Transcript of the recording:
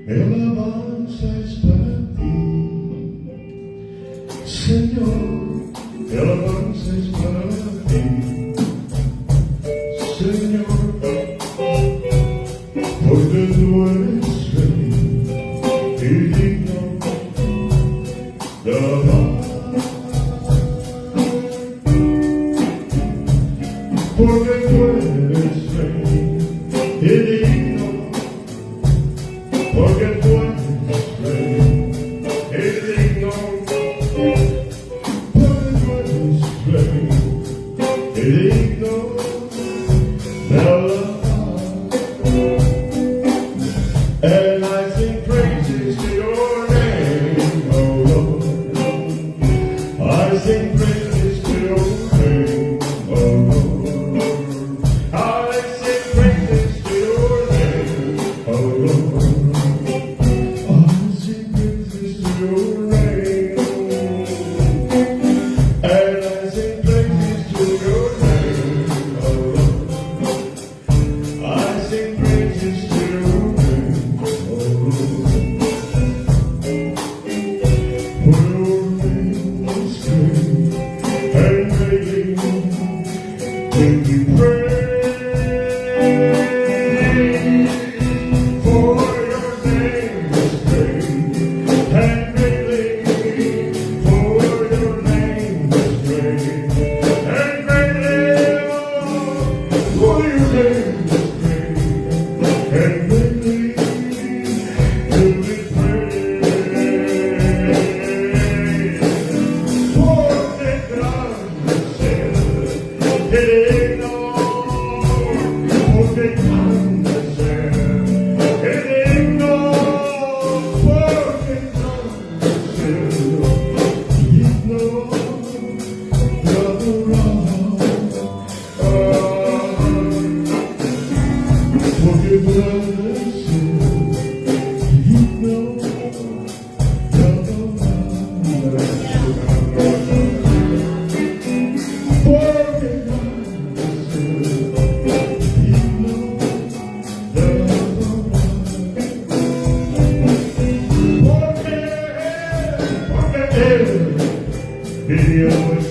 el alabanza es para ti. Señor, el alabanza es para ti. Señor, porque tú eres rey y digno de alabar. Porque tú eres rey y digno, porque tú eres rey y digno, porque tú eres rey y digno de alabar. And I sing praises to your name, oh Lord. I sing praises to your name, oh Lord. I sing praises to your name, oh Lord. I sing praises to your name. And I sing praises to your name, oh Lord. I sing praises to your name, oh Lord. For your name is great and greatly to be praised. For your name is great and greatly. For your name is great and greatly. For your name is great and greatly to be praised. For the God said, digno, porque grande ser, digno, porque grande ser, digno de adorar. Porque grande ser, digno de adorar. Porque Dios